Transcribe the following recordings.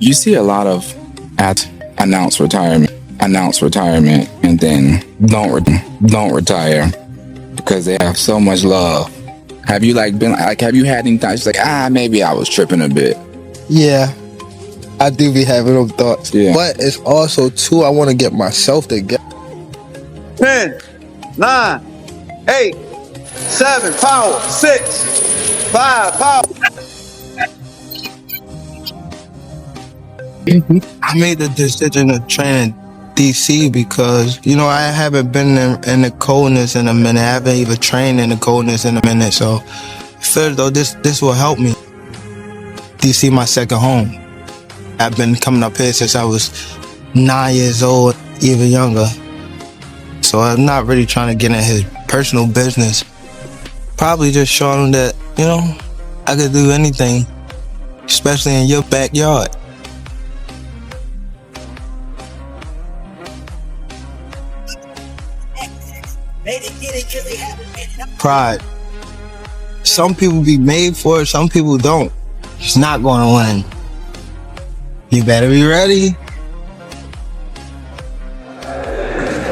You see a lot of announce retirement, and then don't retire because they have so much love. Have you have you had any thoughts like, maybe I was tripping a bit? Yeah, I do be having those thoughts. Yeah. But it's also too, I want to get myself together. 10, 9, 8, 7, power, 6, 5, power. I made the decision to train in DC because, you know, I haven't been in the coldness in a minute. I haven't even trained in the coldness in a minute. So I feel as though this will help me. DC my second home. I've been coming up here since I was 9 years old, even younger. So I'm not really trying to get in his personal business. Probably just showing him that, you know, I could do anything, especially in your backyard. Pride. Some people be made for it, some people don't. It's not going to win. You better be ready.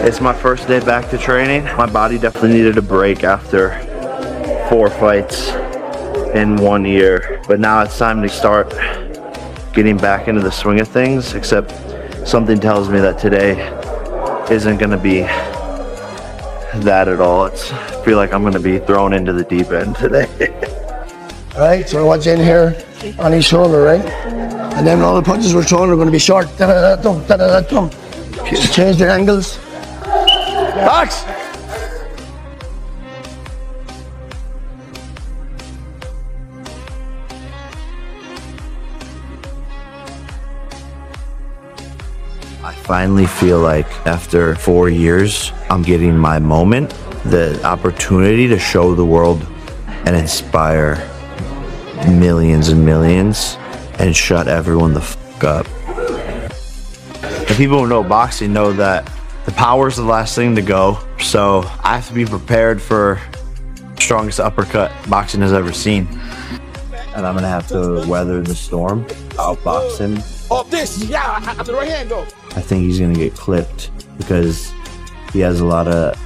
It's my first day back to training. My body definitely needed a break after 4 fights in 1 year. But now it's time to start getting back into the swing of things, except something tells me that today isn't going to be that at all. I feel like I'm going to be thrown into the deep end today. All right, so I want you in here on his shoulder, right? And then all the punches we're throwing are going to be short. Da-da-da-dum, da-da-da-dum. Change the angles. Box! I finally feel like after 4 years, I'm getting my moment, the opportunity to show the world and inspire millions and millions and shut everyone the fuck up. The people who know boxing know that the power is the last thing to go, so I have to be prepared for the strongest uppercut boxing has ever seen. And I'm gonna have to weather the storm, outbox him. Off this, yeah, after the right hand go. I think he's gonna get clipped because he has a lot of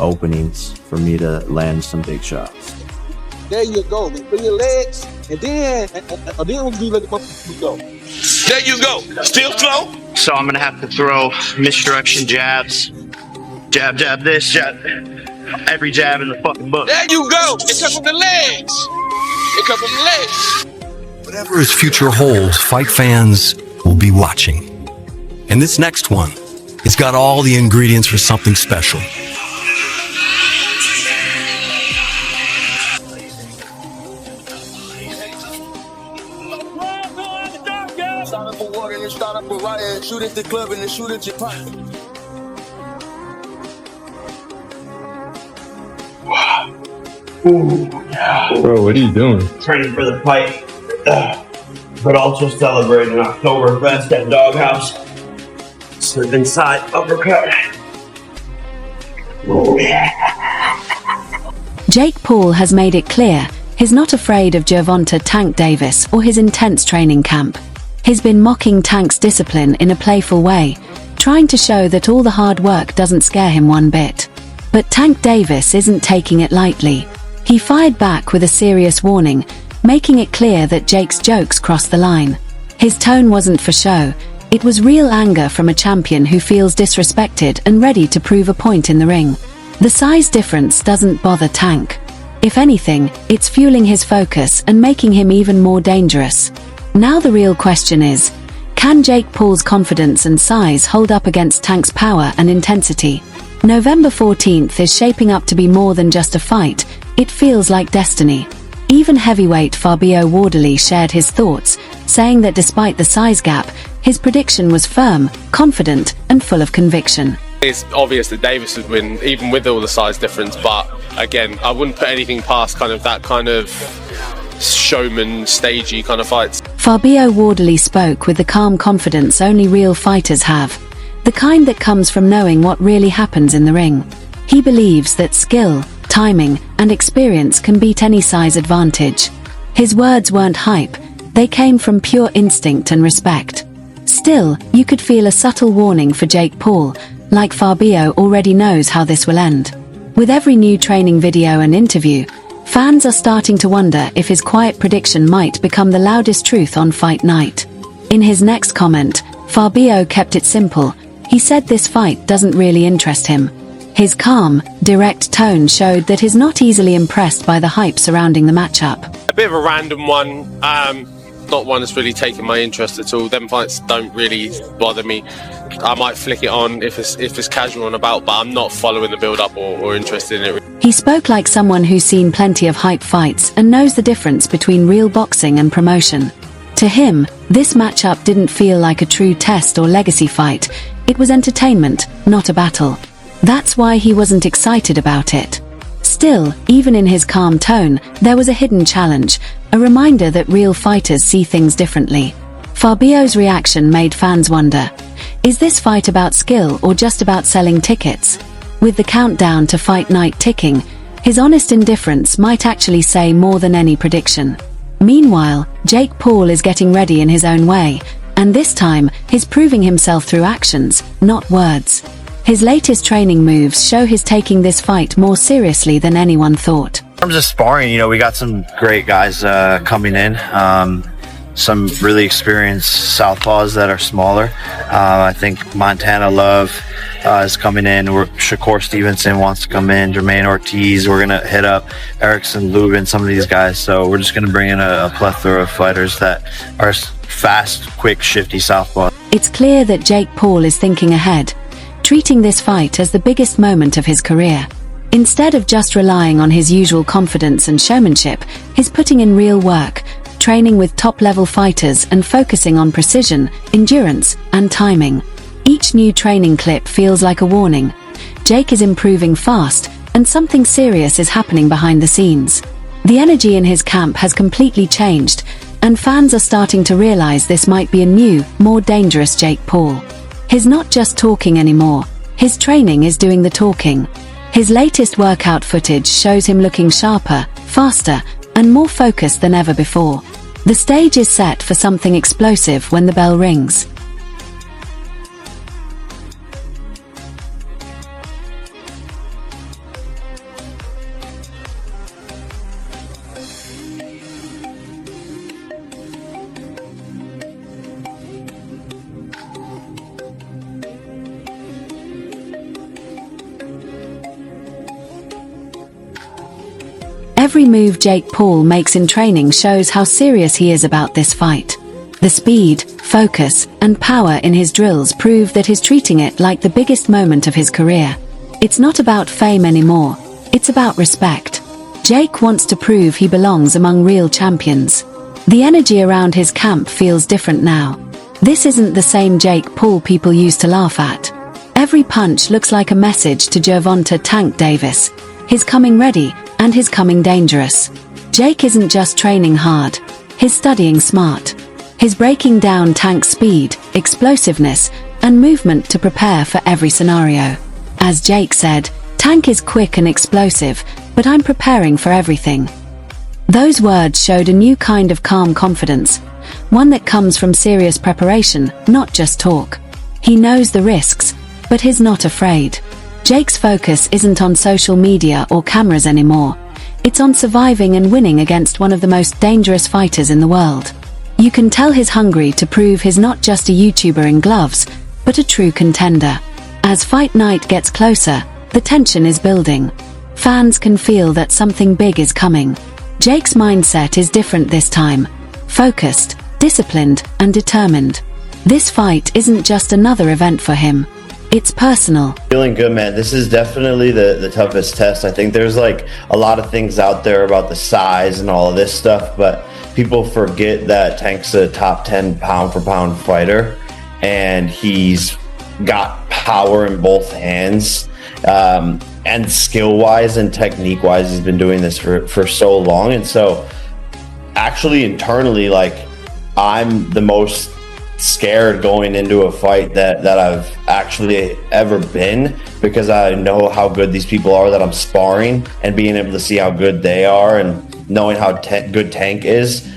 openings for me to land some big shots. There you go. Bring your legs, and then we'll do like a go. There you go. Still slow. So I'm gonna have to throw misdirection jabs. Jab, jab this, jab. Every jab in the fucking book. There you go. It comes from the legs. It comes from the legs. Whatever his future holds, fight fans will be watching. And this next one, it's got all the ingredients for something special. Start up a war and then start up a riot. Shoot at the club and then shoot at your pocket. Ooh, yeah. Bro, what are you doing? Training for the fight, but also celebrating Oktoberfest at Doghouse. Slip inside, uppercut. Oh, yeah. Jake Paul has made it clear he's not afraid of Gervonta Tank Davis or his intense training camp. He's been mocking Tank's discipline in a playful way, trying to show that all the hard work doesn't scare him one bit. But Tank Davis isn't taking it lightly. He fired back with a serious warning, making it clear that Jake's jokes crossed the line. His tone wasn't for show, it was real anger from a champion who feels disrespected and ready to prove a point in the ring. The size difference doesn't bother Tank. If anything, it's fueling his focus and making him even more dangerous. Now the real question is, can Jake Paul's confidence and size hold up against Tank's power and intensity? November 14th is shaping up to be more than just a fight, it feels like destiny. Even heavyweight Fabio Wardley shared his thoughts, saying that despite the size gap, his prediction was firm, confident, and full of conviction. It's obvious that Davis would win, even with all the size difference, but again, I wouldn't put anything past that kind of showman, stagey kind of fights. Fabio Wardley spoke with the calm confidence only real fighters have, the kind that comes from knowing what really happens in the ring. He believes that skill, timing, and experience can beat any size advantage. His words weren't hype, they came from pure instinct and respect. Still, you could feel a subtle warning for Jake Paul, like Fabio already knows how this will end. With every new training video and interview, fans are starting to wonder if his quiet prediction might become the loudest truth on fight night. In his next comment, Fabio kept it simple. He said this fight doesn't really interest him. His calm, direct tone showed that he's not easily impressed by the hype surrounding the matchup. A bit of a random one, not one that's really taken my interest at all. Them fights don't really bother me. I might flick it on if it's casual and about, but I'm not following the build-up or interested in it. He spoke like someone who's seen plenty of hype fights and knows the difference between real boxing and promotion. To him, this matchup didn't feel like a true test or legacy fight. It was entertainment, not a battle. That's why he wasn't excited about it. Still, even in his calm tone, there was a hidden challenge, a reminder that real fighters see things differently. Fabio's reaction made fans wonder, is this fight about skill or just about selling tickets? With the countdown to fight night ticking, his honest indifference might actually say more than any prediction. Meanwhile, Jake Paul is getting ready in his own way, and this time, he's proving himself through actions, not words. His latest training moves show he's taking this fight more seriously than anyone thought. In terms of sparring, we got some great guys coming in. Some really experienced southpaws that are smaller. I think Montana Love is coming in. Shakur Stevenson wants to come in. Jermaine Ortiz. We're going to hit up Erickson, Lubin, some of these guys. So we're just going to bring in a plethora of fighters that are fast, quick, shifty southpaws. It's clear that Jake Paul is thinking ahead, treating this fight as the biggest moment of his career. Instead of just relying on his usual confidence and showmanship, he's putting in real work, training with top-level fighters and focusing on precision, endurance, and timing. Each new training clip feels like a warning. Jake is improving fast, and something serious is happening behind the scenes. The energy in his camp has completely changed, and fans are starting to realize this might be a new, more dangerous Jake Paul. He's not just talking anymore, his training is doing the talking. His latest workout footage shows him looking sharper, faster, and more focused than ever before. The stage is set for something explosive when the bell rings. Every move Jake Paul makes in training shows how serious he is about this fight. The speed, focus, and power in his drills prove that he's treating it like the biggest moment of his career. It's not about fame anymore, it's about respect. Jake wants to prove he belongs among real champions. The energy around his camp feels different now. This isn't the same Jake Paul people used to laugh at. Every punch looks like a message to Gervonta Tank Davis. He's coming ready, and he's coming dangerous. Jake isn't just training hard, he's studying smart. He's breaking down Tank's speed, explosiveness, and movement to prepare for every scenario. As Jake said, Tank is quick and explosive, but I'm preparing for everything. Those words showed a new kind of calm confidence, one that comes from serious preparation, not just talk. He knows the risks, but he's not afraid. Jake's focus isn't on social media or cameras anymore. It's on surviving and winning against one of the most dangerous fighters in the world. You can tell he's hungry to prove he's not just a YouTuber in gloves, but a true contender. As fight night gets closer, the tension is building. Fans can feel that something big is coming. Jake's mindset is different this time. Focused, disciplined, and determined. This fight isn't just another event for him. It's personal. Feeling good, man. This is definitely the toughest test. I think there's like a lot of things out there about the size and all of this stuff, but people forget that Tank's a top 10 pound for pound fighter, and he's got power in both hands. And skill wise and technique wise, he's been doing this for so long. And so actually internally, like, I'm the most scared going into a fight that I've actually ever been, because I know how good these people are that I'm sparring, and being able to see how good they are and knowing how good Tank is.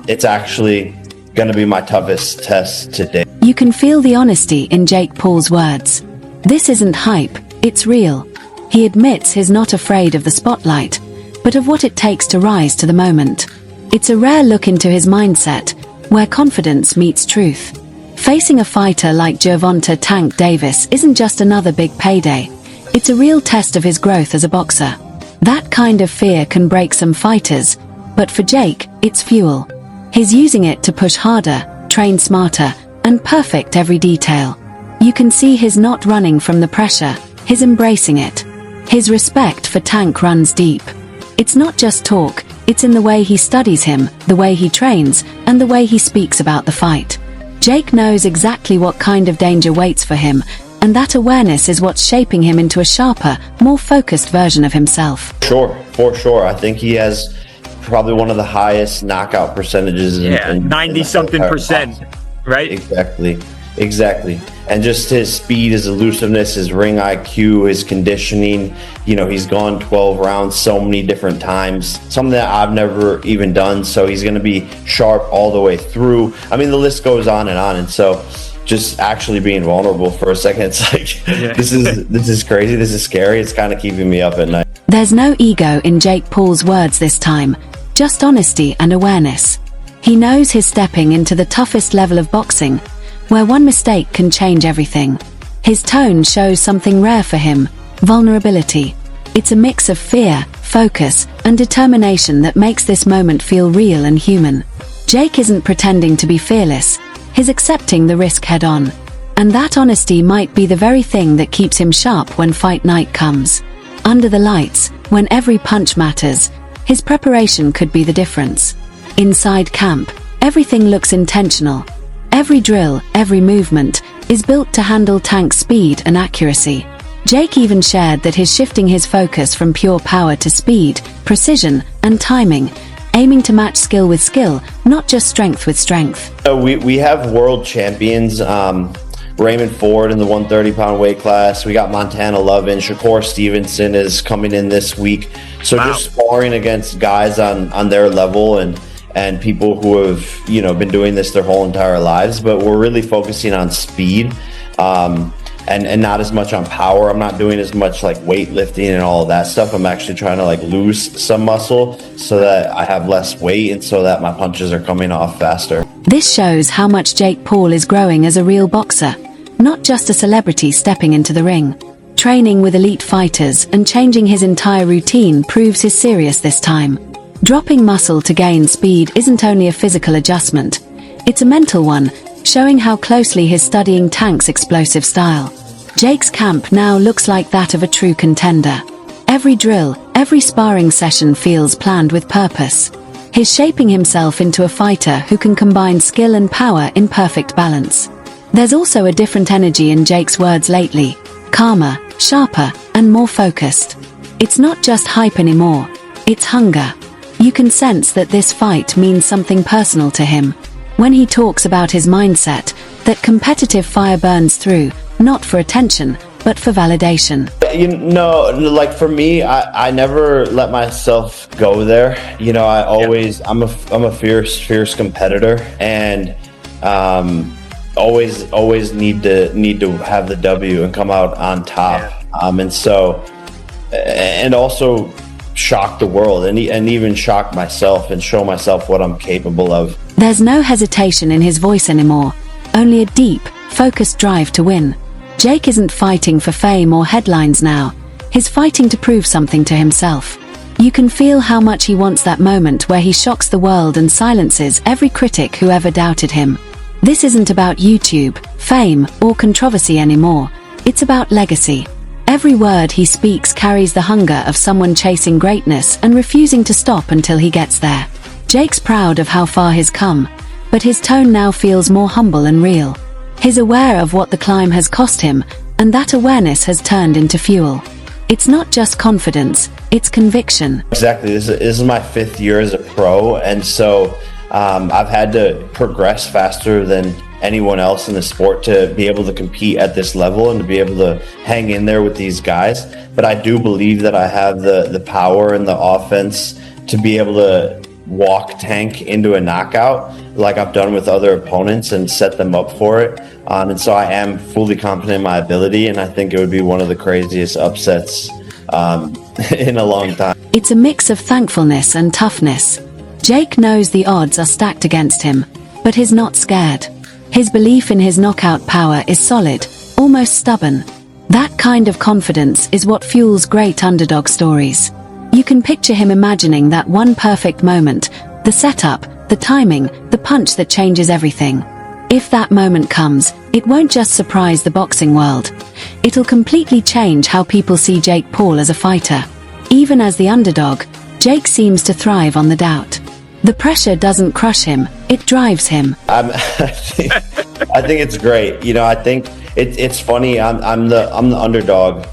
It's actually going to be my toughest test today. You can feel the honesty in Jake Paul's words. This isn't hype, it's real. He admits he's not afraid of the spotlight, but of what it takes to rise to the moment. It's a rare look into his mindset, where confidence meets truth. Facing a fighter like Gervonta "Tank" Davis isn't just another big payday. It's a real test of his growth as a boxer. That kind of fear can break some fighters, but for Jake, it's fuel. He's using it to push harder, train smarter, and perfect every detail. You can see he's not running from the pressure, he's embracing it. His respect for Tank runs deep. It's not just talk, it's in the way he studies him, the way he trains, and the way he speaks about the fight. Jake knows exactly what kind of danger waits for him, and that awareness is what's shaping him into a sharper, more focused version of himself. Sure, for sure. I think he has probably one of the highest knockout percentages. In 90-something%, right? Exactly. And just his speed, his elusiveness, his ring IQ, his conditioning. You know, he's gone 12 rounds so many different times, something that I've never even done. So he's going to be sharp all the way through. I mean, the list goes on. And so just actually being vulnerable for a second, it's like, this is crazy. This is scary. It's kind of keeping me up at night. There's no ego in Jake Paul's words this time, just honesty and awareness. He knows he's stepping into the toughest level of boxing, where one mistake can change everything. His tone shows something rare for him: vulnerability. It's a mix of fear, focus, and determination that makes this moment feel real and human. Jake isn't pretending to be fearless, he's accepting the risk head on. And that honesty might be the very thing that keeps him sharp when fight night comes. Under the lights, when every punch matters, his preparation could be the difference. Inside camp, everything looks intentional. Every drill, every movement, is built to handle Tank's speed and accuracy. Jake even shared that he's shifting his focus from pure power to speed, precision, and timing, aiming to match skill with skill, not just strength with strength. So we have world champions, Raymond Ford in the 130-pound weight class. We got Montana Love in. Shakur Stevenson is coming in this week. So just sparring against guys on their level and people who have, you know, been doing this their whole entire lives, but we're really focusing on speed and not as much on power. I'm not doing as much like weightlifting and all of that stuff. I'm actually trying to like lose some muscle so that I have less weight and so that my punches are coming off faster. This shows how much Jake Paul is growing as a real boxer, not just a celebrity stepping into the ring. Training with elite fighters and changing his entire routine proves he's serious this time. Dropping muscle to gain speed isn't only a physical adjustment, it's a mental one, showing how closely he's studying Tank's explosive style. Jake's camp now looks like that of a true contender. Every drill, every sparring session feels planned with purpose. He's shaping himself into a fighter who can combine skill and power in perfect balance. There's also a different energy in Jake's words lately, calmer, sharper, and more focused. It's not just hype anymore, it's hunger. You can sense that this fight means something personal to him. When he talks about his mindset, that competitive fire burns through, not for attention, but for validation. You know, like for me, I never let myself go there. You know, I'm a fierce competitor, and always need to have the W and come out on top. And also shock the world and even shock myself and show myself what I'm capable of. There's no hesitation in his voice anymore, only a deep, focused drive to win. Jake isn't fighting for fame or headlines now, he's fighting to prove something to himself. You can feel how much he wants that moment where he shocks the world and silences every critic who ever doubted him. This isn't about YouTube, fame, or controversy anymore, it's about legacy. Every word he speaks carries the hunger of someone chasing greatness and refusing to stop until he gets there. Jake's proud of how far he's come, but his tone now feels more humble and real. He's aware of what the climb has cost him, and that awareness has turned into fuel. It's not just confidence, it's conviction. Exactly. This is my 5th year as a pro, and so I've had to progress faster than anyone else in the sport to be able to compete at this level and to be able to hang in there with these guys. But I do believe that I have the power and the offense to be able to walk Tank into a knockout like I've done with other opponents and set them up for it. And so I am fully confident in my ability, and I think it would be one of the craziest upsets in a long time. It's a mix of thankfulness and toughness. Jake knows the odds are stacked against him, but he's not scared. His belief in his knockout power is solid, almost stubborn. That kind of confidence is what fuels great underdog stories. You can picture him imagining that one perfect moment, the setup, the timing, the punch that changes everything. If that moment comes, it won't just surprise the boxing world. It'll completely change how people see Jake Paul as a fighter. Even as the underdog, Jake seems to thrive on the doubt. The pressure doesn't crush him, it drives him. I think it's great. You know, I think it's funny. I'm the underdog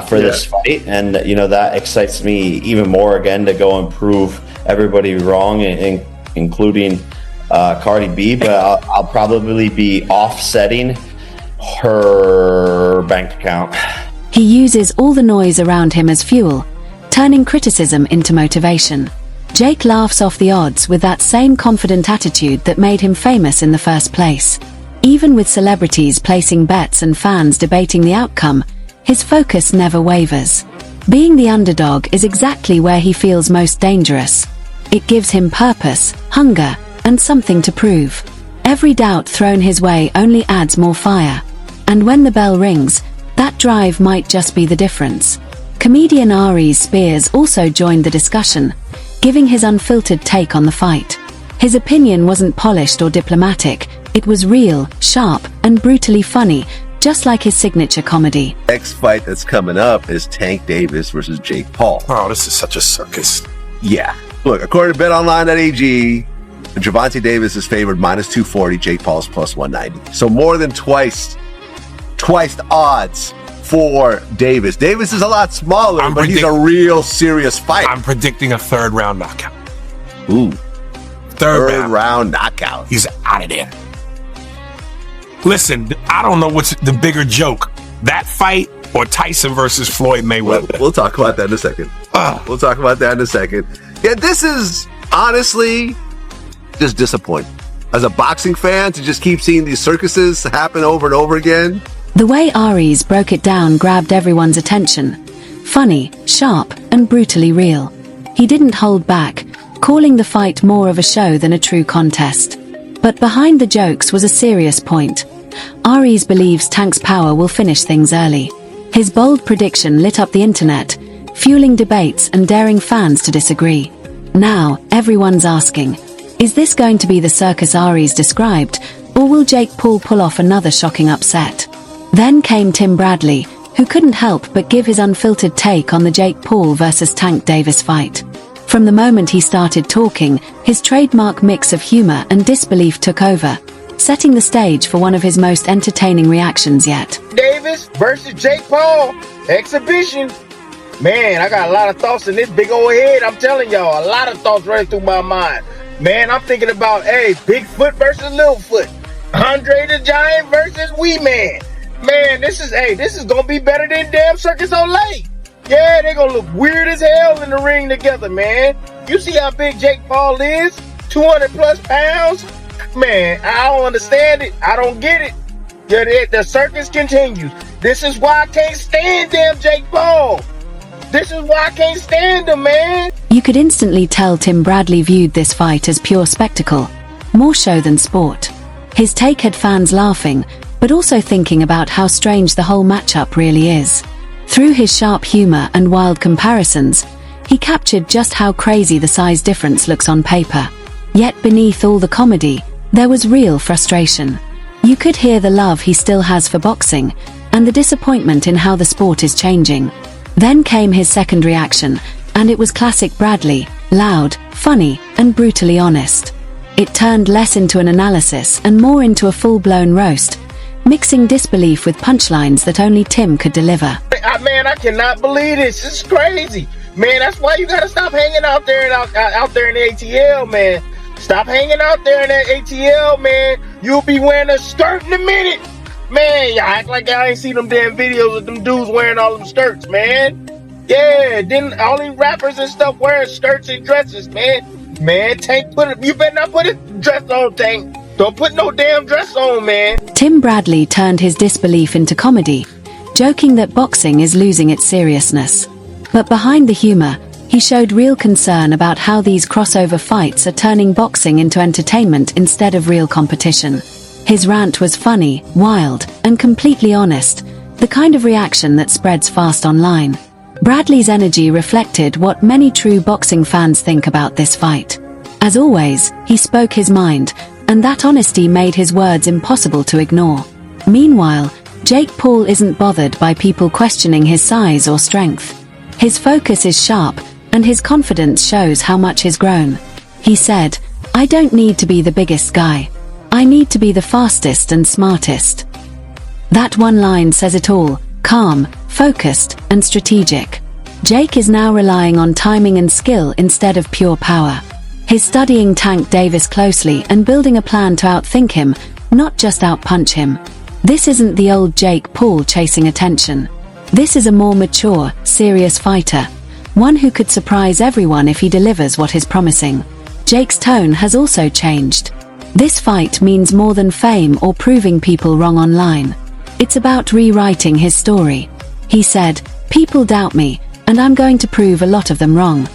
for this fight, and you know that excites me even more again to go and prove everybody wrong, including Cardi B. But I'll probably be offsetting her bank account. He uses all the noise around him as fuel, turning criticism into motivation. Jake laughs off the odds with that same confident attitude that made him famous in the first place. Even with celebrities placing bets and fans debating the outcome, his focus never wavers. Being the underdog is exactly where he feels most dangerous. It gives him purpose, hunger, and something to prove. Every doubt thrown his way only adds more fire. And when the bell rings, that drive might just be the difference. Comedian Aries Spears also joined the discussion, giving his unfiltered take on the fight. His opinion wasn't polished or diplomatic, it was real, sharp, and brutally funny, just like his signature comedy. Next fight that's coming up is Tank Davis versus Jake Paul. Oh, this is such a circus. Yeah. Look, according to BetOnline.ag, Gervonta Davis is favored -240, Jake Paul's +190. So more than twice the odds for Davis. Davis is a lot smaller, but he's a real serious fight. I'm predicting a third round knockout. Ooh. Third round knockout. He's out of there. Listen, I don't know what's the bigger joke, that fight or Tyson versus Floyd Mayweather. We'll talk about that in a second. We'll talk about that in a second. Yeah, this is honestly just disappointing. As a boxing fan, to just keep seeing these circuses happen over and over again. The way Aries broke it down grabbed everyone's attention. Funny, sharp, and brutally real. He didn't hold back, calling the fight more of a show than a true contest. But behind the jokes was a serious point. Aries believes Tank's power will finish things early. His bold prediction lit up the internet, fueling debates and daring fans to disagree. Now, everyone's asking, is this going to be the circus Aries described, or will Jake Paul pull off another shocking upset? Then came Tim Bradley, who couldn't help but give his unfiltered take on the Jake Paul versus Tank Davis fight. From the moment he started talking, his trademark mix of humor and disbelief took over, setting the stage for one of his most entertaining reactions yet. Davis versus Jake Paul, exhibition. Man, I got a lot of thoughts in this big old head. I'm telling y'all, a lot of thoughts running through my mind. Man, I'm thinking about, Bigfoot versus Littlefoot. Andre the Giant versus Wee Man. Man, this is gonna be better than damn Circus Olay. Yeah, they gonna look weird as hell in the ring together, man. You see how big Jake Paul is? 200 plus pounds? Man, I don't understand it. I don't get it. Yeah, the circus continues. This is why I can't stand damn Jake Paul. This is why I can't stand him, man. You could instantly tell Tim Bradley viewed this fight as pure spectacle, more show than sport. His take had fans laughing, but also thinking about how strange the whole matchup really is. Through his sharp humor and wild comparisons, he captured just how crazy the size difference looks on paper. Yet beneath all the comedy, there was real frustration. You could hear the love he still has for boxing, and the disappointment in how the sport is changing. Then came his second reaction, and it was classic Bradley, loud, funny, and brutally honest. It turned less into an analysis and more into a full-blown roast, mixing disbelief with punchlines that only Tim could deliver. Man, I cannot believe this. This is crazy. Man, that's why you gotta stop hanging out there out there in the ATL, man. Stop hanging out there in that ATL, man. You'll be wearing a skirt in a minute. Man, y'all act like I ain't seen them damn videos of them dudes wearing all them skirts, man. Yeah, then all these rappers and stuff wearing skirts and dresses, man. man. Tank, you better not put a dress on, Tank. Don't put no damn dress on, man. Tim Bradley turned his disbelief into comedy, joking that boxing is losing its seriousness. But behind the humor, he showed real concern about how these crossover fights are turning boxing into entertainment instead of real competition. His rant was funny, wild, and completely honest, the kind of reaction that spreads fast online. Bradley's energy reflected what many true boxing fans think about this fight. As always, he spoke his mind, and that honesty made his words impossible to ignore. Meanwhile, Jake Paul isn't bothered by people questioning his size or strength. His focus is sharp, and his confidence shows how much he's grown. He said, "I don't need to be the biggest guy. I need to be the fastest and smartest." That one line says it all: calm, focused, and strategic. Jake is now relying on timing and skill instead of pure power. He's studying Tank Davis closely and building a plan to outthink him, not just outpunch him. This isn't the old Jake Paul chasing attention. This is a more mature, serious fighter, one who could surprise everyone if he delivers what he's promising. Jake's tone has also changed. This fight means more than fame or proving people wrong online. It's about rewriting his story. He said, "People doubt me, and I'm going to prove a lot of them wrong."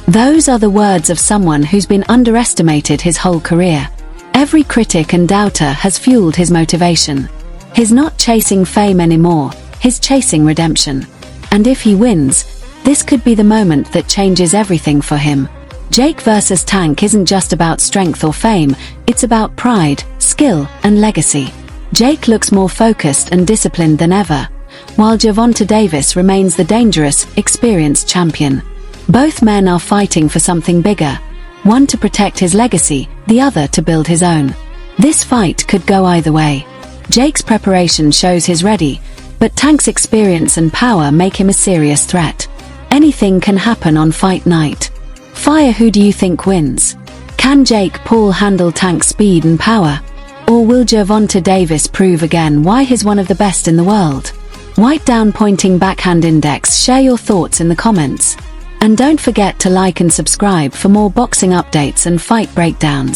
Those are the words of someone who's been underestimated his whole career. Every critic and doubter has fueled his motivation. He's not chasing fame anymore, he's chasing redemption. And if he wins, this could be the moment that changes everything for him. Jake versus Tank isn't just about strength or fame, it's about pride, skill, and legacy. Jake looks more focused and disciplined than ever, while Gervonta Davis remains the dangerous, experienced champion. Both men are fighting for something bigger, one to protect his legacy, the other to build his own. This fight could go either way. Jake's preparation shows he's ready, but Tank's experience and power make him a serious threat. Anything can happen on fight night. Fire, who do you think wins? Can Jake Paul handle Tank's speed and power? Or will Gervonta Davis prove again why he's one of the best in the world? White down pointing backhand index. Share your thoughts in the comments. And don't forget to like and subscribe for more boxing updates and fight breakdowns.